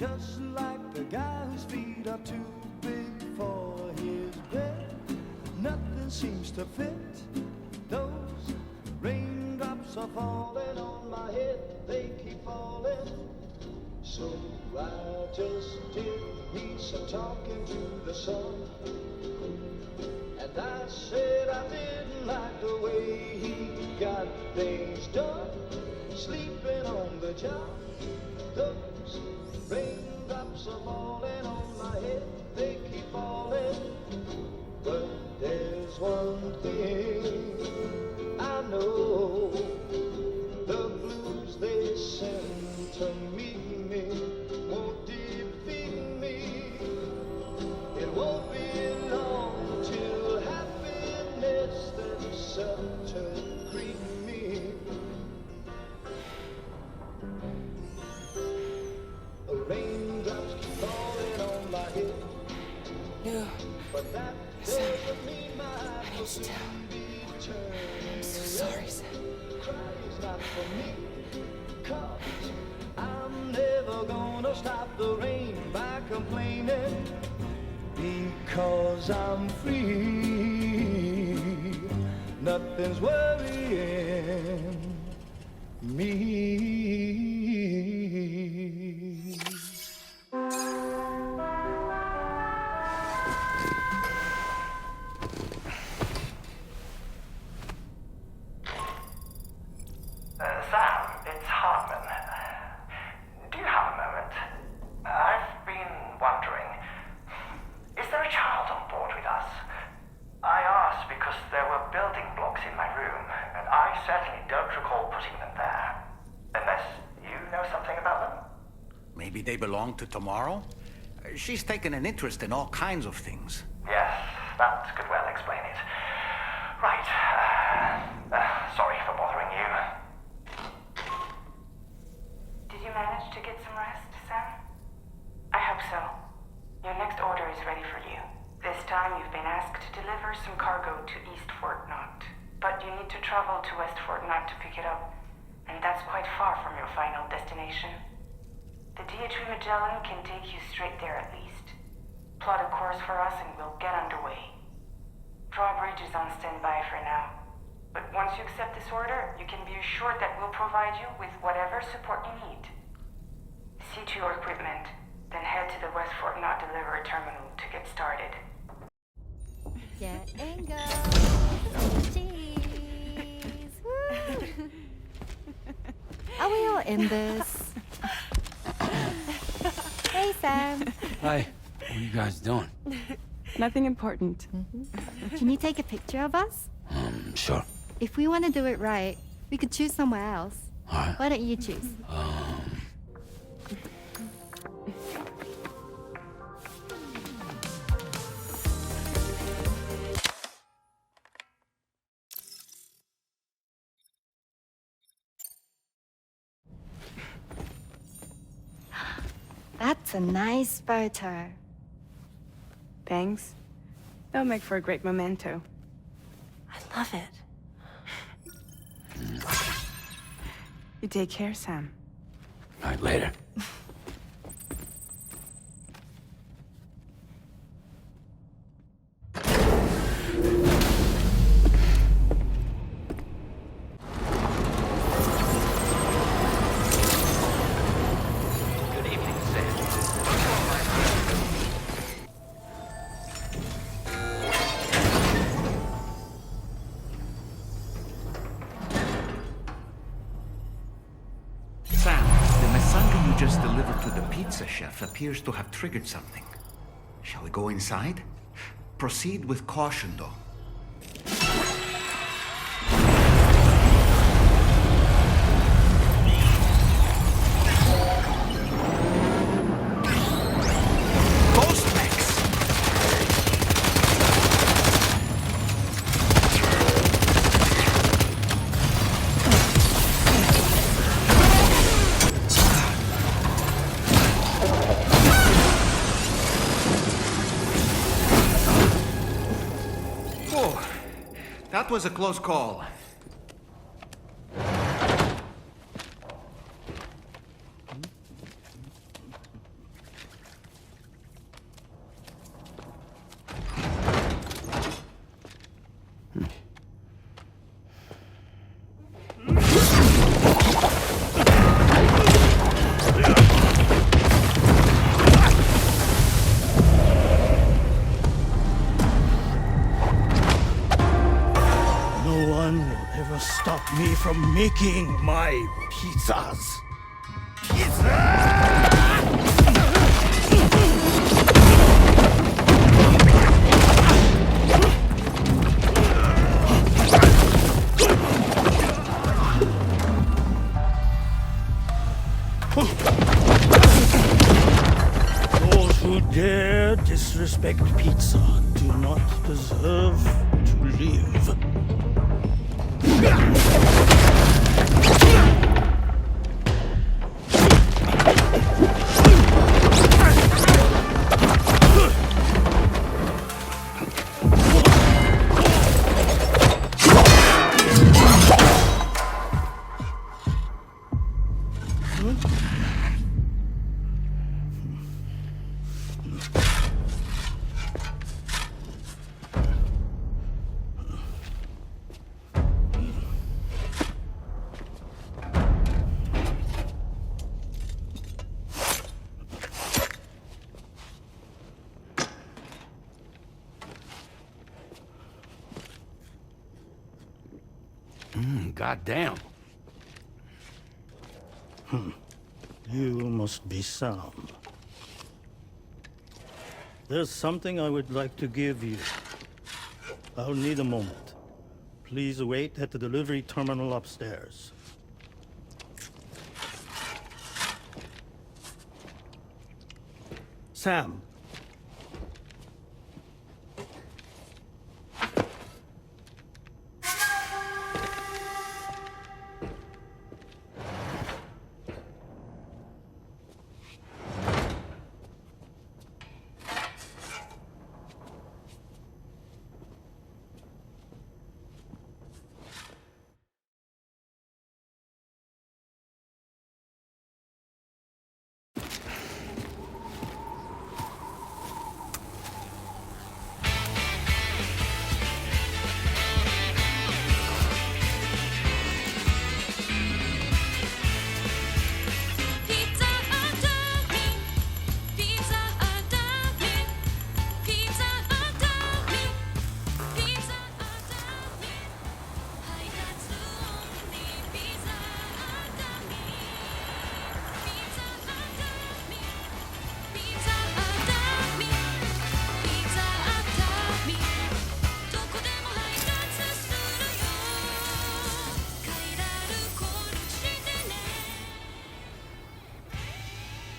just like the guy whose feet are too big for his bed. Nothing seems to fit. Those raindrops are falling on my head, they keep falling. So I just did me some talking to the sun, and I said I didn't like the way he got things done, sleeping on the job. Those raindrops are falling on my head, they keep falling. But there's one thing I know, the blues they send to meet me won't defeat me. It won't be long till happiness themselves to greet me. The raindrops keep falling on my head, No. but that doesn't mean my eyes will Still. soon be turning. I'm so sorry, Sam. Cry is not for me, 'cause I'm never gonna stop the rain by complaining, because I'm free. Nothing's worrying me. Sam, it's Hartman. Do you have a moment? I've been wondering, is there a child on board with us? I asked because there were building blocks in my room, and I certainly don't recall putting them there. Unless you know something about them? Maybe they belong to tomorrow? She's taken an interest in all kinds of things. Yes, that could well explain it. Right. Sorry for bothering you. Did you manage to get some rest, Sam? I hope so. Your next order is ready for you. This time you've been asked to deliver some cargo to East Fort Knott. But you need to travel to West Fort Knott to pick it up, and that's quite far from your final destination. The DH Magellan can take you straight there at least. Plot a course for us and we'll get underway. Drawbridge is on standby for now. But once you accept this order, you can be assured that we'll provide you with whatever support you need. See to your equipment, then head to the West Fort Knott delivery terminal to get started. Get and go. Cheese. Woo. Are we all in this? Hey, Sam. Hi. What are you guys doing? Nothing important. Can you take a picture of us? Sure. If we want to do it right, we could choose somewhere else. All right. Why don't you choose? That's a nice photo. Thanks. They'll make for a great memento. I love it. You take care, Sam. All right, later. Good evening, Sam. Sam, the masanga you just delivered to the pizza chef appears to have triggered something. Shall we go inside? Proceed with caution, though. Ghost mechs! Whoa, that was a close call. must stop me from making my pizzas. Pizza! Those who dare disrespect pizza do not deserve to live. Goddamn. You must be Sam. There's something I would like to give you. I'll need a moment. Please wait at the delivery terminal upstairs. Sam.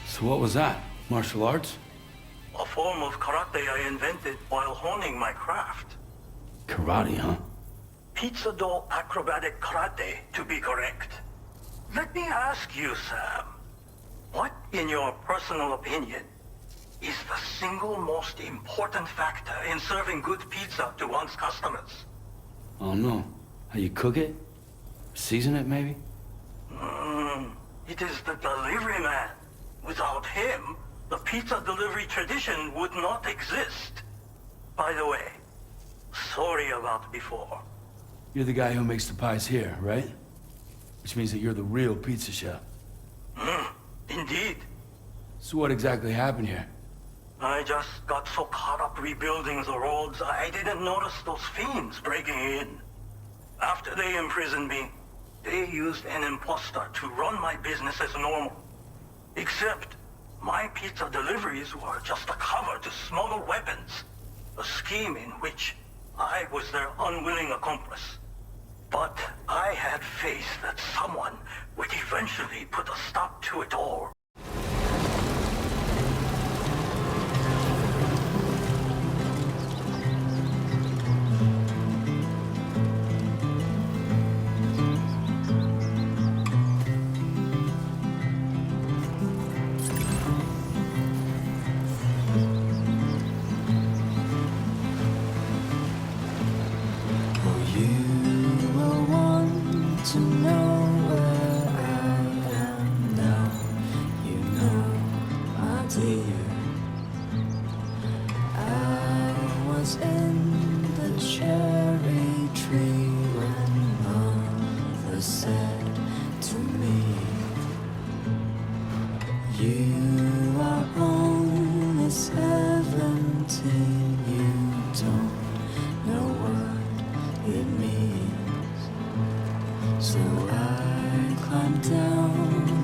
So what was that? Martial arts? A form of karate I invented while honing my craft. Karate, huh? Pizza dough acrobatic karate, to be correct. Let me ask you, Sam. What, in your personal opinion, is the single most important factor in serving good pizza to one's customers? I don't know. How you cook it? Season it, maybe? It is the delivery man. Without him, the pizza delivery tradition would not exist. By the way, sorry about before. You're the guy who makes the pies here, right? Which means that you're the real pizza chef. Indeed. So what exactly happened here? I just got so caught up rebuilding the roads, I didn't notice those fiends breaking in. After they imprisoned me, they used an imposter to run my business as normal. Except, my pizza deliveries were just a cover to smuggle weapons. A scheme in which I was their unwilling accomplice. But I had faith that someone would eventually put a stop to it all. So I climb down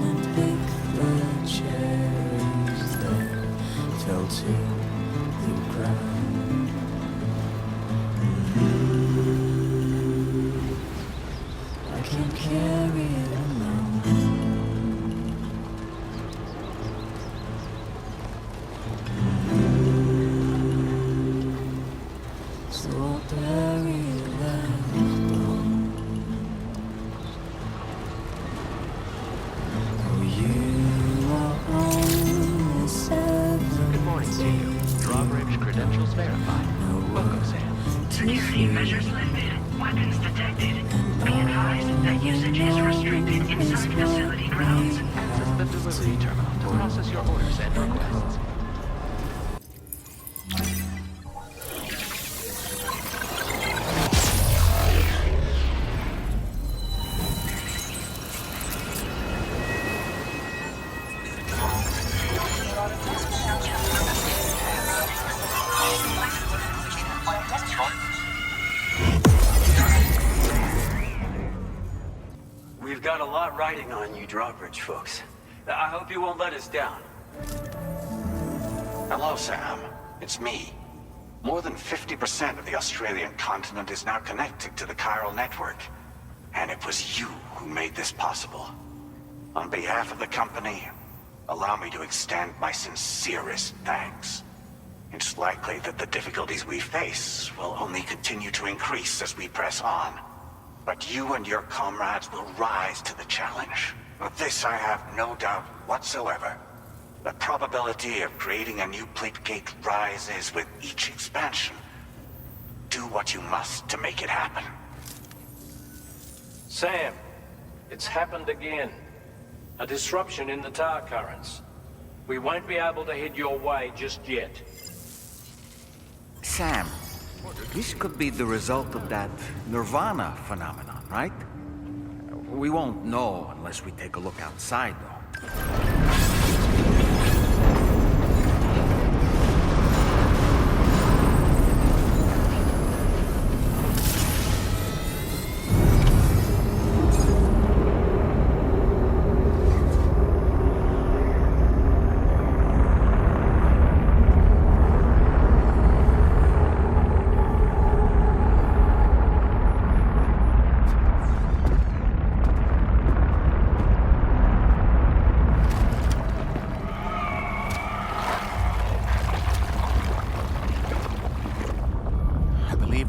and pick the cherries that fell to the ground. I can't carry it alone. So I'll bury that bone. Oh, you are only 7. Good morning to you. Drawbridge credentials verified. Welcome, Sam. Security measures lifted. Weapons detected. Be advised that usage is restricted inside facility grounds. Access the delivery terminal to process your orders and requests. We've got a lot riding on you drawbridge folks. I hope you won't let us down. Hello, Sam. It's me. More than 50% of the Australian continent is now connected to the chiral network. And it was you who made this possible. On behalf of the company, allow me to extend my sincerest thanks. It's likely that the difficulties we face will only continue to increase as we press on. But you and your comrades will rise to the challenge. Of this I have no doubt whatsoever. The probability of creating a new plate gate rises with each expansion. Do what you must to make it happen. Sam, it's happened again. A disruption in the tar currents. We won't be able to head your way just yet. Sam, this could be the result of that Nirvana phenomenon, right? We won't know unless we take a look outside, though.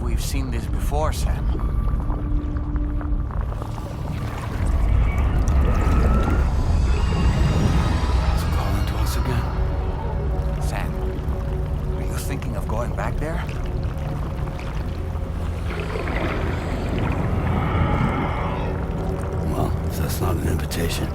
We've seen this before, Sam. It's calling to us again. Sam, are you thinking of going back there? Well, if that's not an invitation.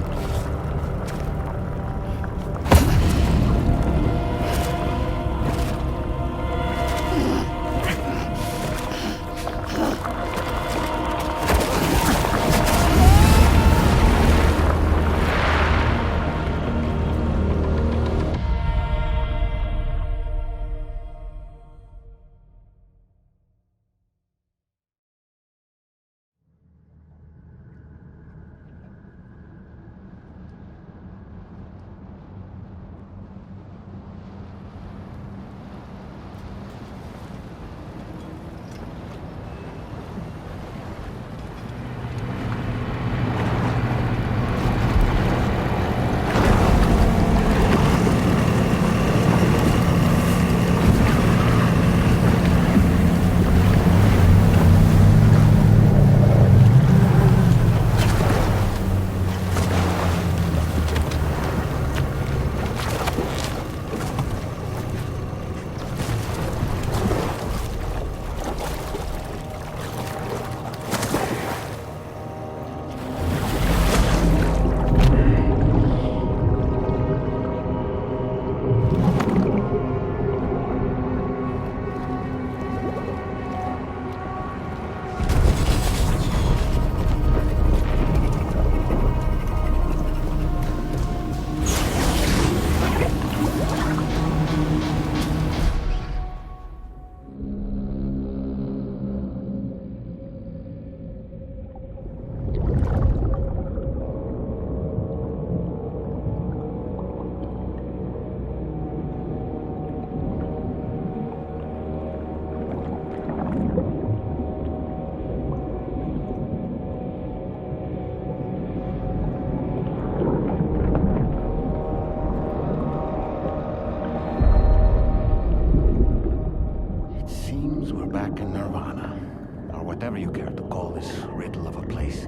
hell of a place.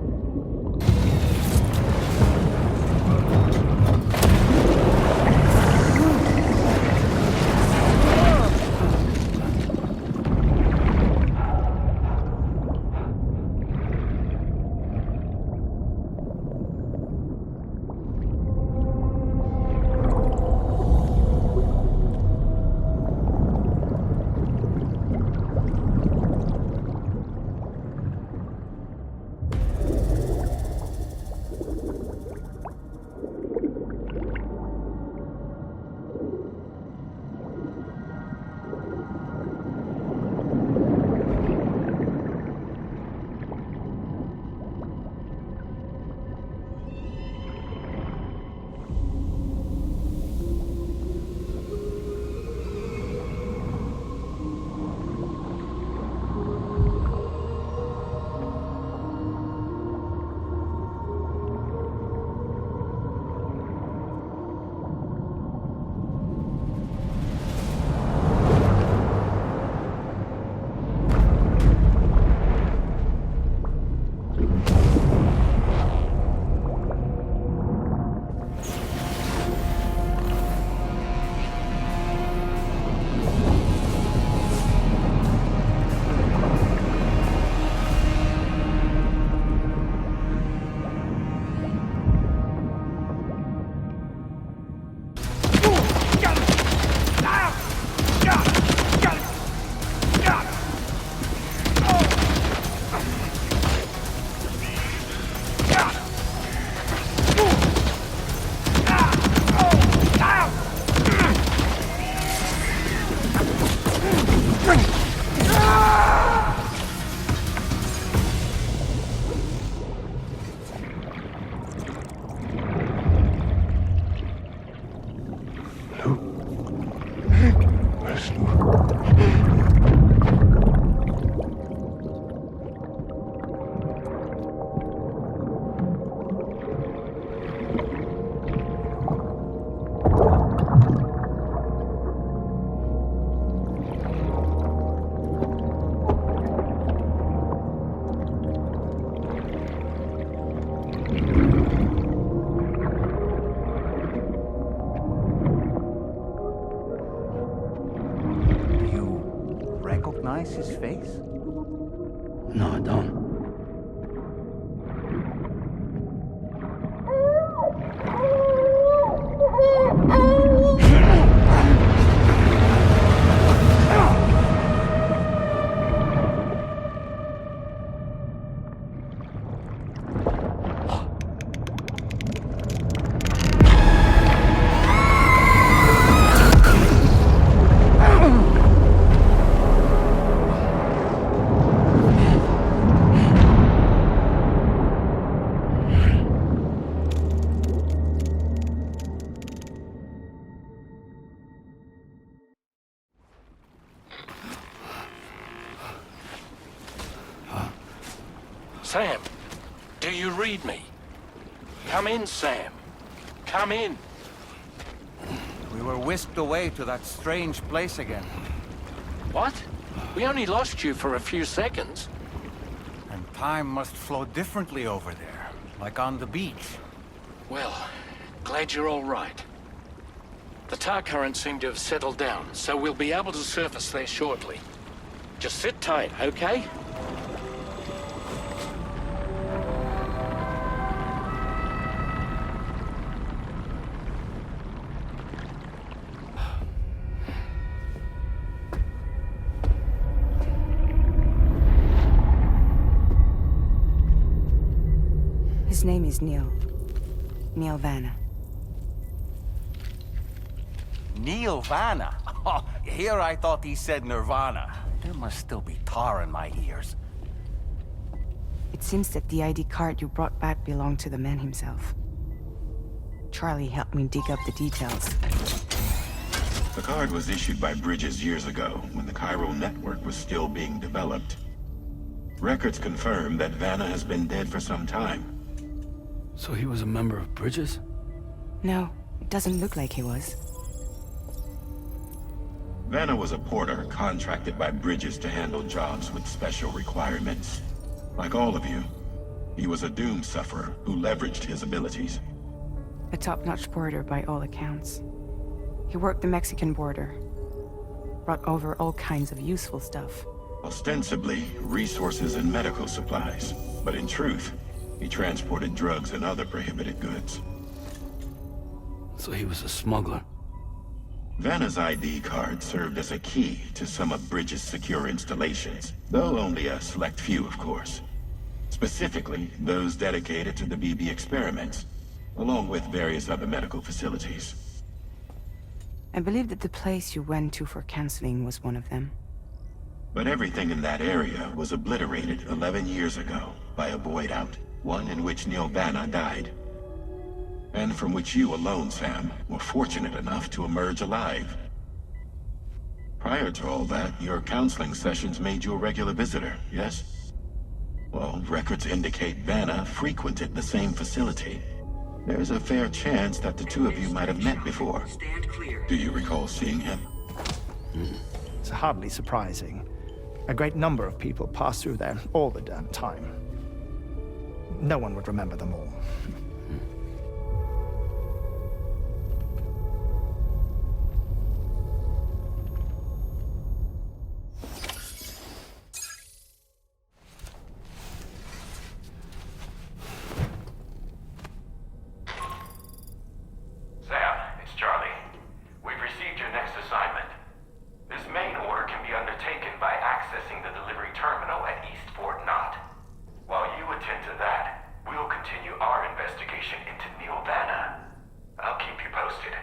Recognize his face? No, I don't. Sam, do you read me? Come in, Sam. Come in. We were whisked away to that strange place again. What? We only lost you for a few seconds. And time must flow differently over there, like on the beach. Well, glad you're all right. The tar currents seem to have settled down, so we'll be able to surface there shortly. Just sit tight, okay? His name is Neil. Neil VANA. Neil VANA? Oh, here I thought he said Nirvana. There must still be tar in my ears. It seems that the ID card you brought back belonged to the man himself. Charlie helped me dig up the details. The card was issued by Bridges years ago, when the chiral network was still being developed. Records confirm that Vanna has been dead for some time. So he was a member of Bridges? No, it doesn't look like he was. Vanna was a porter contracted by Bridges to handle jobs with special requirements. Like all of you, He was a doom sufferer who leveraged his abilities. A top-notch porter by all accounts. He worked the Mexican border. Brought over all kinds of useful stuff. Ostensibly, resources and medical supplies. But in truth, he transported drugs and other prohibited goods. So he was a smuggler. VANA's ID card served as a key to some of Bridges' secure installations, though only a select few, of course. Specifically, those dedicated to the BB experiments, along with various other medical facilities. I believe that the place you went to for counseling was one of them. But everything in that area was obliterated 11 years ago by a void out, one in which Neil VANA died. And from which you alone, Sam, were fortunate enough to emerge alive. Prior to all that, your counseling sessions made you a regular visitor, yes? Well, records indicate VANA frequented the same facility. There's a fair chance that the two of you might have met before. Do you recall seeing him? It's hardly surprising. A great number of people pass through there all the damn time. No one would remember them all. Sam, it's Charlie. We've received your next assignment. This main order can be undertaken by accessing the delivery terminal at East Fort Knott. While you attend to that, we'll continue our investigation into Neil VANA. I'll keep you posted.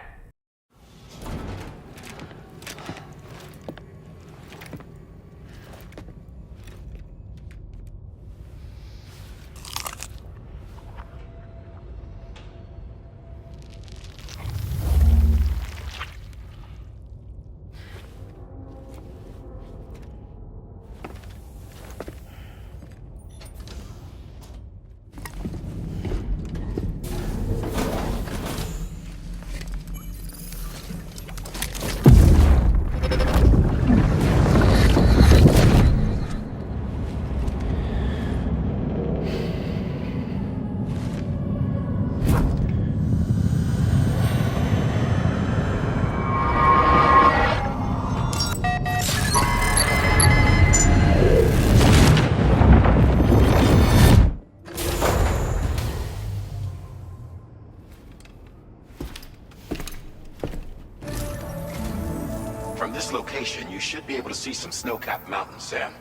From this location, you should be able to see some snow-capped mountains, Sam.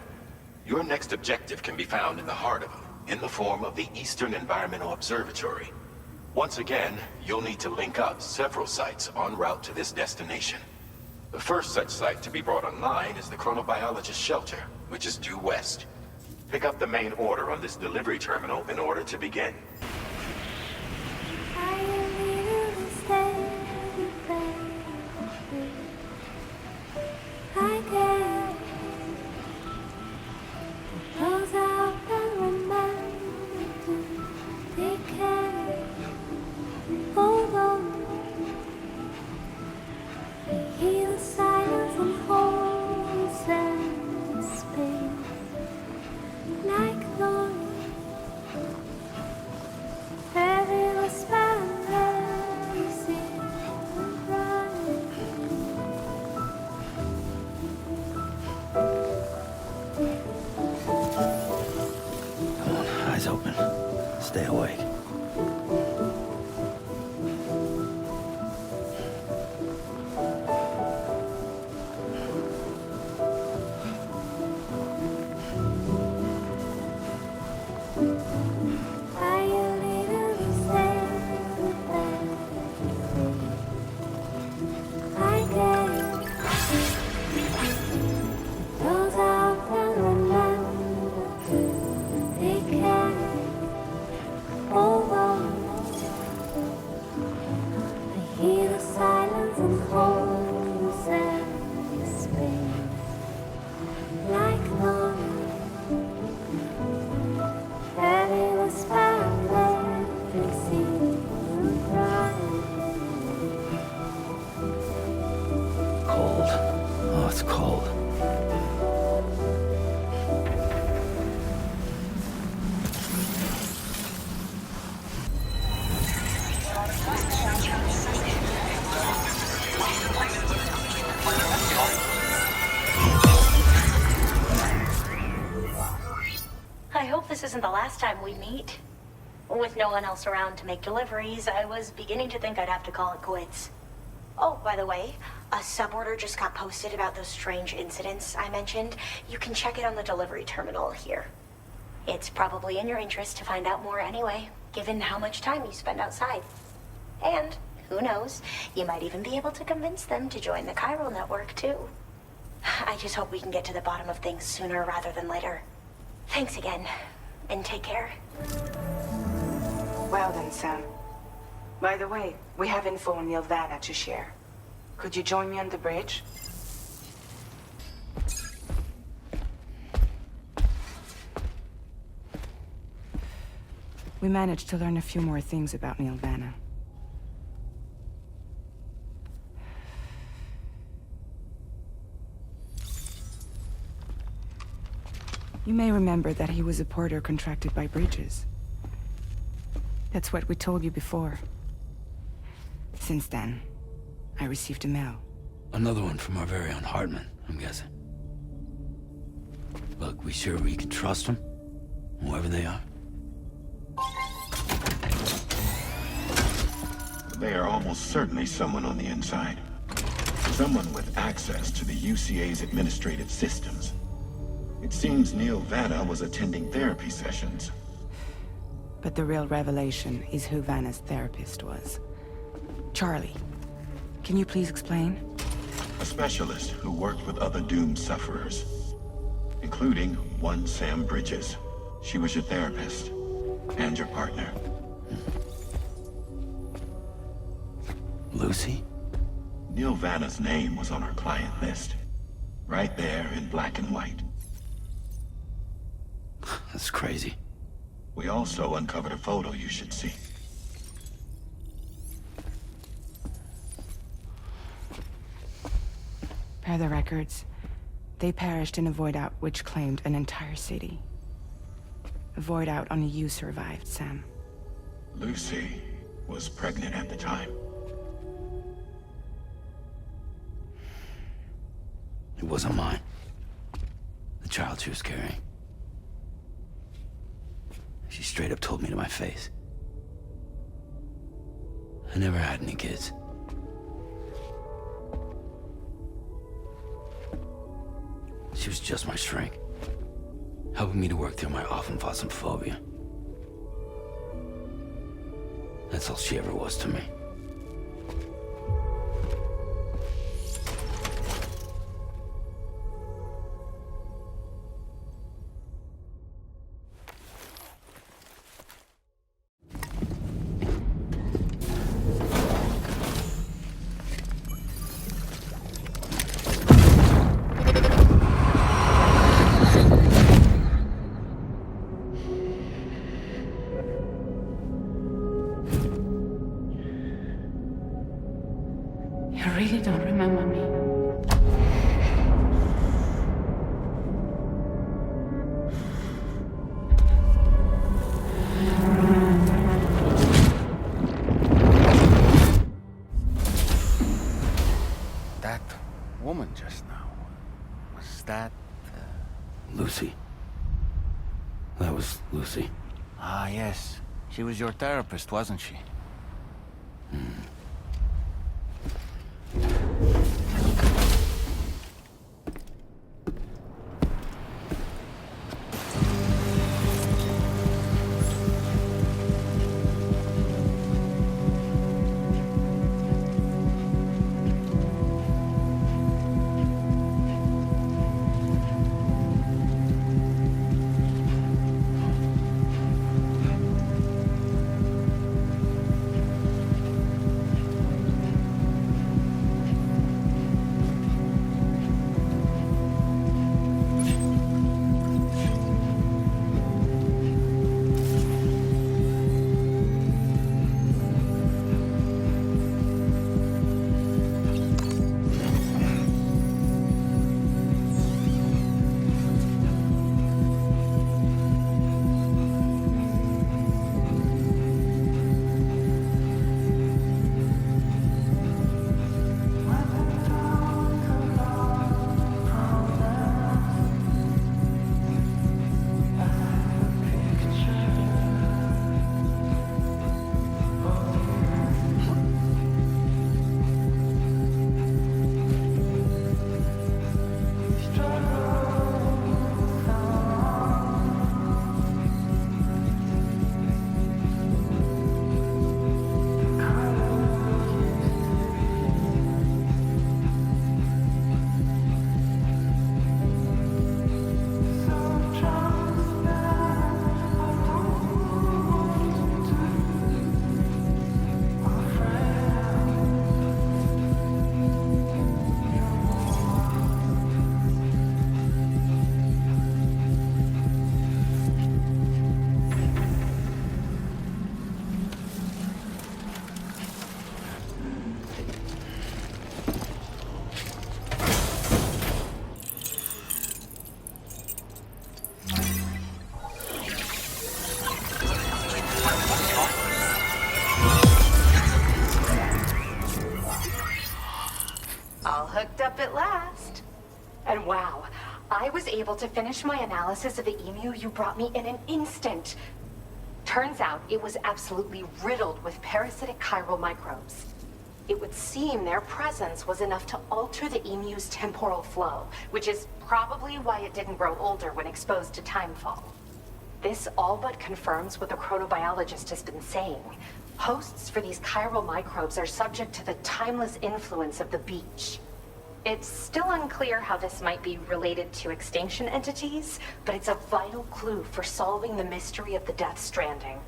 Your next objective can be found in the heart of them, in the form of the Eastern Environmental Observatory. Once again, you'll need to link up several sites en route to this destination. The first such site to be brought online is the Chronobiologist Shelter, which is due west. Pick up the main order on this delivery terminal in order to begin. Eyes open. Stay awake. Oh last time we meet. With no one else around to make deliveries, I was beginning to think I'd have to call it quits. Oh, by the way, a suborder just got posted about those strange incidents I mentioned. You can check it on the delivery terminal here. It's probably in your interest to find out more anyway, given how much time you spend outside. And, who knows, you might even be able to convince them to join the chiral network, too. I just hope we can get to the bottom of things sooner rather than later. Thanks again, and take care. Well then, Sam. By the way, we have info on Neil VANA to share. Could you join me on the bridge? We managed to learn a few more things about Neil VANA. You may remember that he was a porter contracted by Bridges. That's what we told you before. Since then, I received a mail. Another one from our very own Hartman, I'm guessing. Look, we sure we can trust them? Whoever they are? They are almost certainly someone on the inside. Someone with access to the UCA's administrative systems. It seems Neil VANA was attending therapy sessions. But the real revelation is who Vanna's therapist was. Charlie, can you please explain? A specialist who worked with other doomed sufferers, including one Sam Bridges. She was your therapist and your partner. Lucy? Neil VANA's name was on our client list. Right there in black and white. That's crazy. We also uncovered a photo you should see. Per the records, they perished in a void out which claimed an entire city. A void out only you survived, Sam. Lucy was pregnant at the time. It wasn't mine. The child she was carrying. She straight up told me to my face. I never had any kids. She was just my shrink, helping me to work through my phobia. That's all she ever was to me. You really don't remember me. That woman just now, was that... Lucy. That was Lucy. Ah, yes. She was your therapist, wasn't she? And wow, I was able to finish my analysis of the emu you brought me in an instant. Turns out it was absolutely riddled with parasitic chiral microbes. It would seem their presence was enough to alter the emu's temporal flow, which is probably why it didn't grow older when exposed to timefall. This all but confirms what the chronobiologist has been saying. Hosts for these chiral microbes are subject to the timeless influence of the beach. It's still unclear how this might be related to extinction entities, but it's a vital clue for solving the mystery of the Death Stranding.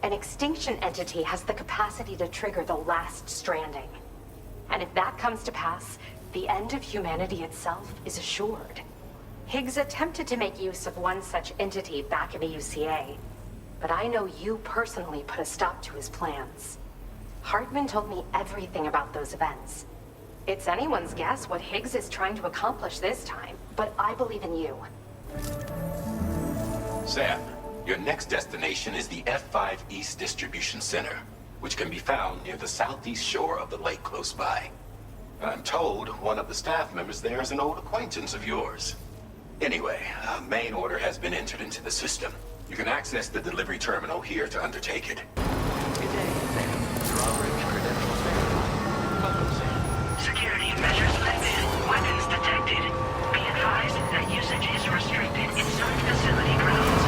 An extinction entity has the capacity to trigger the last stranding. And if that comes to pass, the end of humanity itself is assured. Higgs attempted to make use of one such entity back in the UCA, but I know you personally put a stop to his plans. Hartman told me everything about those events. It's anyone's guess what Higgs is trying to accomplish this time, but I believe in you. Sam, your next destination is the F5 East Distribution Center, which can be found near the southeast shore of the lake close by. I'm told one of the staff members there is an old acquaintance of yours. Anyway, a main order has been entered into the system. You can access the delivery terminal here to undertake it. Good day, Sam. Drawbridge credentials verified. Welcome, Sam. Security measures lifted. Weapons detected. Be advised that usage is restricted inside facility grounds.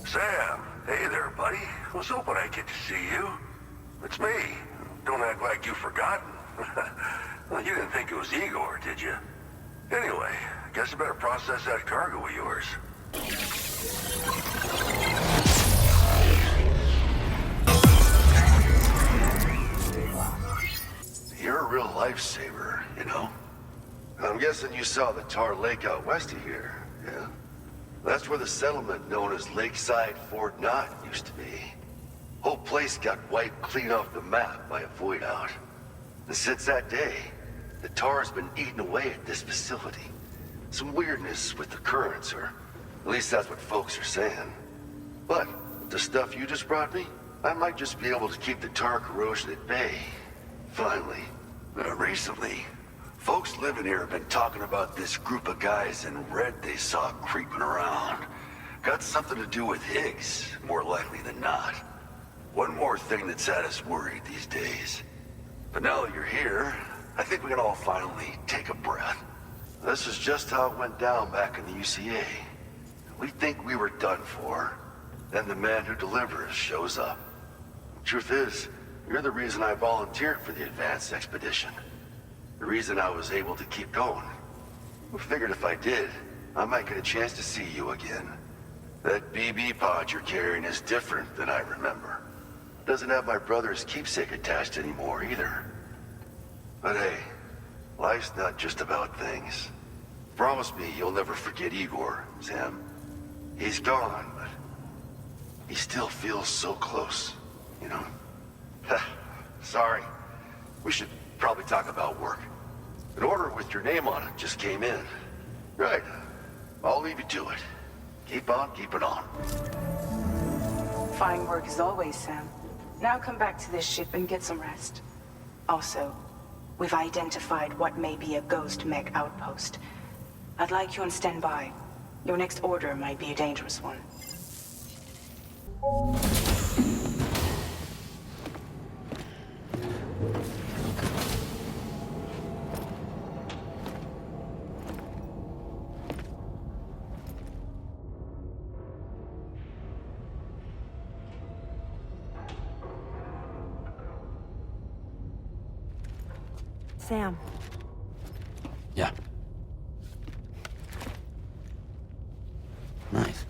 Sam, hey there, buddy. Was hoping I'd get to see you. It's me. Don't act like you've forgotten. Well, you didn't think it was Igor, did you? Anyway, guess I better process that cargo of yours. You're a real lifesaver, you know? I'm guessing you saw the Tar Lake out west of here, yeah? That's where the settlement known as Lakeside Fort Knott used to be. Whole place got wiped clean off the map by a void out. And since that day, the tar's been eating away at this facility. Some weirdness with the currents, or at least that's what folks are saying. But with the stuff you just brought me, I might just be able to keep the tar corrosion at bay. Finally. Recently, folks living here have been talking about this group of guys in red they saw creeping around. Got something to do with Higgs, more likely than not. One more thing that's had us worried these days. But now that you're here, I think we can all finally take a breath. This is just how it went down back in the UCA. We think we were done for. Then the man who delivers shows up. Truth is, you're the reason I volunteered for the advanced expedition. The reason I was able to keep going. I figured if I did, I might get a chance to see you again. That BB pod you're carrying is different than I remember. Doesn't have my brother's keepsake attached anymore either. But hey, life's not just about things. Promise me you'll never forget Igor, Sam. He's gone, but he still feels so close, you know? Sorry. We should probably talk about work. An order with your name on it just came in. Right. I'll leave you to it. Keep on keeping on. Fine work as always, Sam. Now come back to this ship and get some rest. Also, we've identified what may be a ghost mech outpost. I'd like you on standby. Your next order might be a dangerous one. Sam. Yeah. Nice.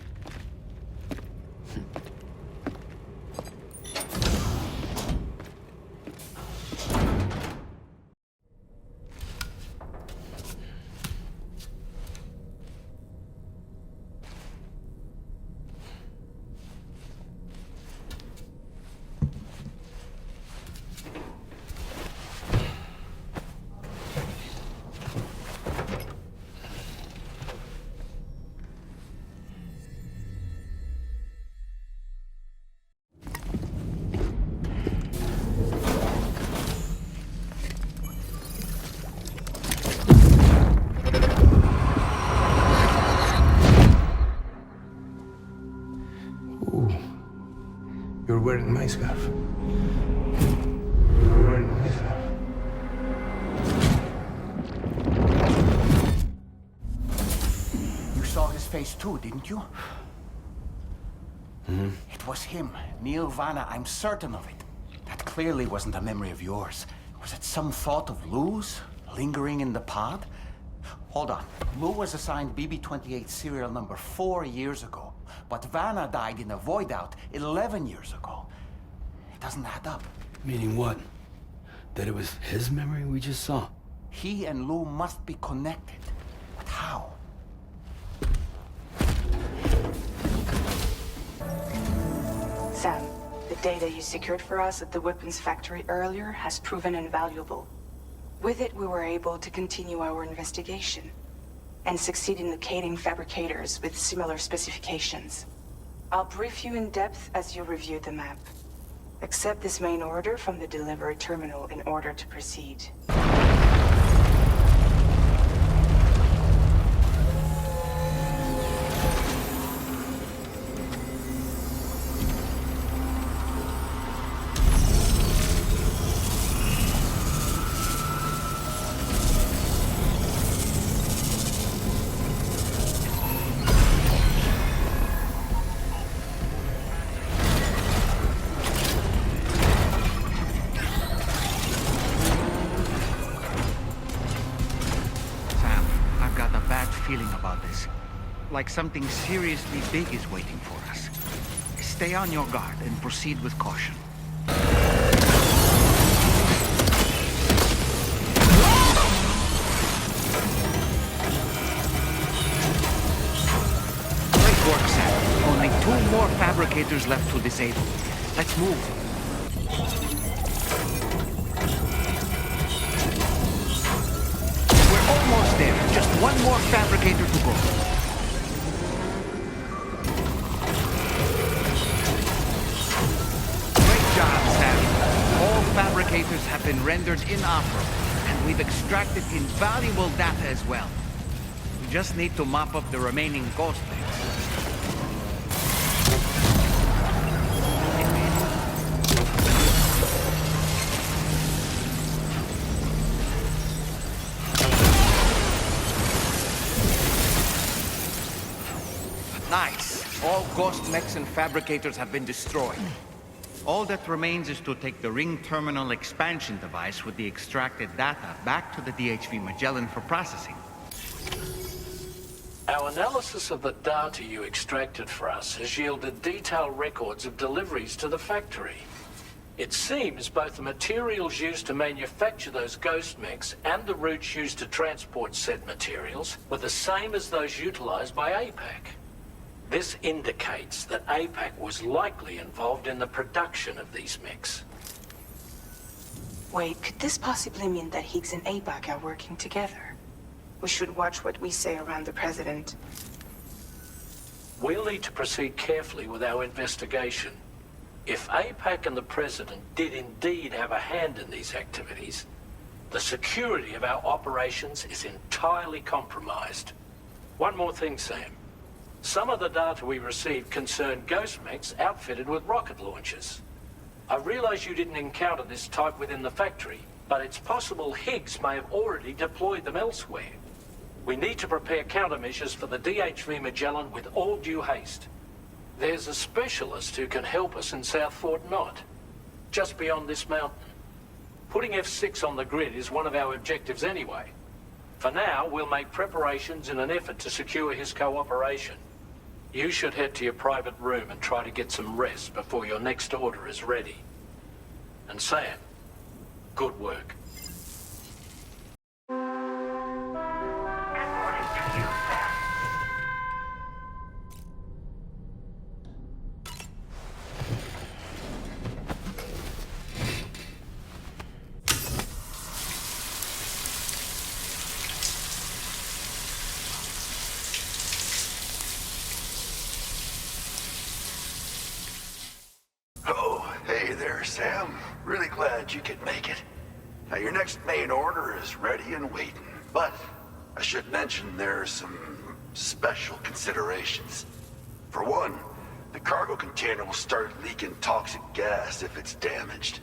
You're wearing my scarf. You're wearing my scarf. You saw his face too, didn't you? Mm-hmm. It was him, Neil VANA, I'm certain of it. That clearly wasn't a memory of yours. Was it some thought of Lou's, lingering in the pod? Hold on. Lou was assigned BB-28 serial number 4 years ago, but VANA died in a void out 11 years ago. It doesn't add up. Meaning what? That it was his memory we just saw? He and Lou must be connected. But how? Sam, the data you secured for us at the weapons factory earlier has proven invaluable. With it, we were able to continue our investigation and succeed in locating fabricators with similar specifications. I'll brief you in depth as you review the map. Accept this main order from the delivery terminal in order to proceed. Feeling about this. Like something seriously big is waiting for us. Stay on your guard and proceed with caution. Great work, Sam. Only 2 more fabricators left to disable. Let's move. Almost there. Just 1 more fabricator to go. Great job, Sam. All fabricators have been rendered inoperable, and we've extracted invaluable data as well. We just need to mop up the remaining ghost layers. Nice. All ghost mechs and fabricators have been destroyed. All that remains is to take the ring terminal expansion device with the extracted data back to the DHV Magellan for processing. Our analysis of the data you extracted for us has yielded detailed records of deliveries to the factory. It seems both the materials used to manufacture those ghost mechs and the routes used to transport said materials were the same as those utilized by APAC. This indicates that APAC was likely involved in the production of these mechs. Wait, could this possibly mean that Higgs and APAC are working together? We should watch what we say around the President. We'll need to proceed carefully with our investigation. If APAC and the President did indeed have a hand in these activities, the security of our operations is entirely compromised. One more thing, Sam. Some of the data we received concerned ghost mechs outfitted with rocket launchers. I realize you didn't encounter this type within the factory, but it's possible Higgs may have already deployed them elsewhere. We need to prepare countermeasures for the DHV Magellan with all due haste. There's a specialist who can help us in South Fort Knot, just beyond this mountain. Putting F6 on the grid is one of our objectives anyway. For now, we'll make preparations in an effort to secure his cooperation. You should head to your private room and try to get some rest before your next order is ready. And Sam, good work. Sam. Really glad you could make it. Now, your next main order is ready and waiting. But I should mention there are some special considerations. For one, The cargo container will start leaking toxic gas if it's damaged.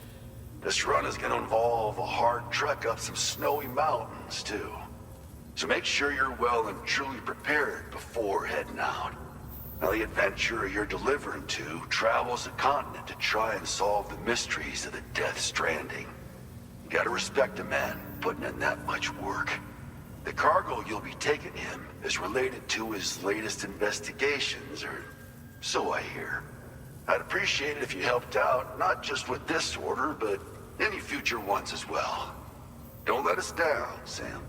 This run is gonna involve a hard trek up some snowy mountains, too. So make sure you're well and truly prepared before heading out. Now, the adventurer you're delivering to travels the continent to try and solve the mysteries of the Death Stranding. You gotta respect a man putting in that much work. The cargo you'll be taking him is related to his latest investigations, or so I hear. I'd appreciate it if you helped out, not just with this order, but any future ones as well. Don't let us down, Sam.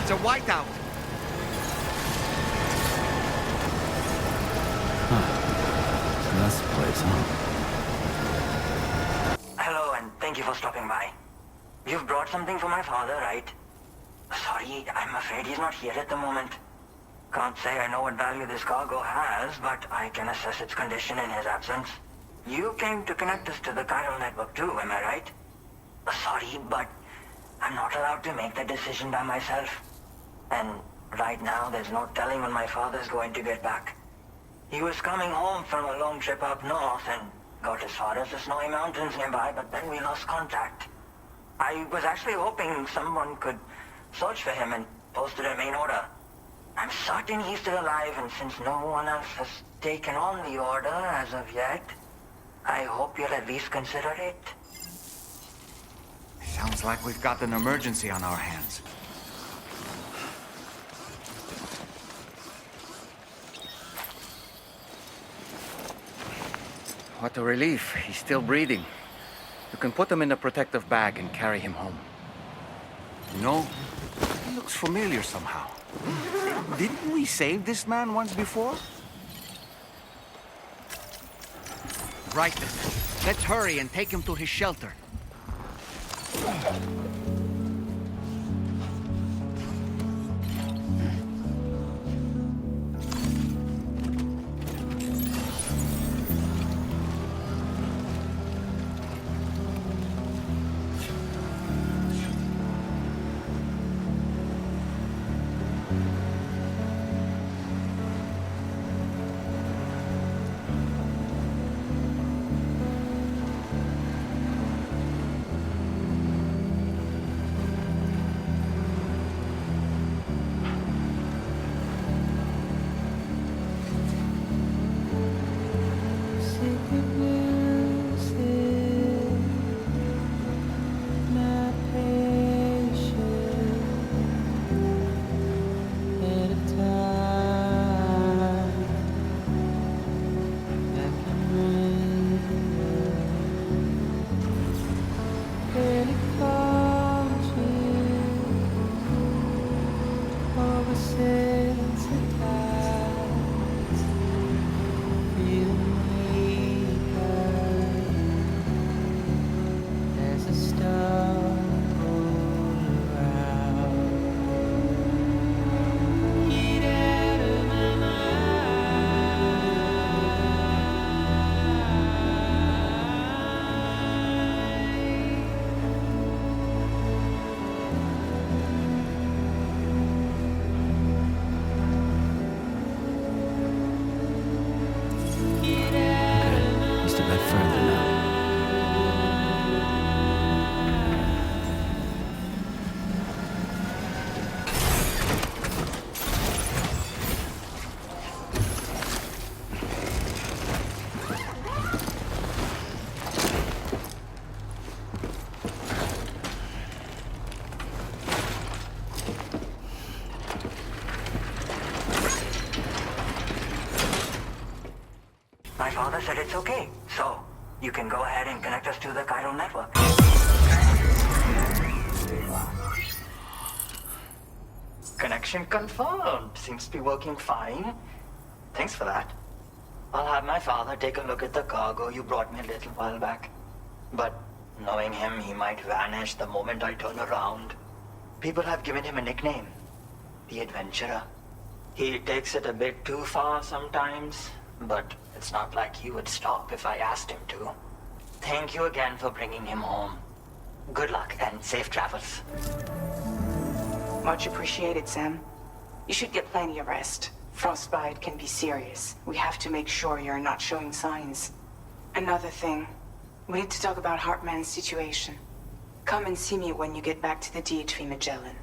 It's a whiteout. So that's the place, huh? Hello, and thank you for stopping by. You've brought something for my father, right? Sorry, I'm afraid he's not here at the moment. Can't say I know what value this cargo has, but I can assess its condition in his absence. You came to connect us to the chiral network too, am I right? Sorry, but I'm not allowed to make that decision by myself. And right now, there's no telling when my father's going to get back. He was coming home from a long trip up north and got as far as the snowy mountains nearby, but then we lost contact. I was actually hoping someone could search for him and posted a main order. I'm certain he's still alive, and since no one else has taken on the order as of yet, I hope you'll at least consider it. Sounds like we've got an emergency on our hands. What a relief. He's still breathing. You can put him in a protective bag and carry him home. You know, he looks familiar somehow. Didn't we save this man once before? Right then. Let's hurry and take him to his shelter. My father said it's okay, so you can go ahead and connect us to the chiral network. Connection confirmed. Seems to be working fine. Thanks for that. I'll have my father take a look at the cargo you brought me a little while back. But knowing him, he might vanish the moment I turn around. People have given him a nickname, the Adventurer. He takes it a bit too far sometimes, but it's not like he would stop if I asked him to. Thank you again for bringing him home. Good luck and safe travels. Much appreciated, Sam. You should get plenty of rest. Frostbite can be serious. We have to make sure you're not showing signs. Another thing. We need to talk about Hartman's situation. Come and see me when you get back to the DHV Magellan.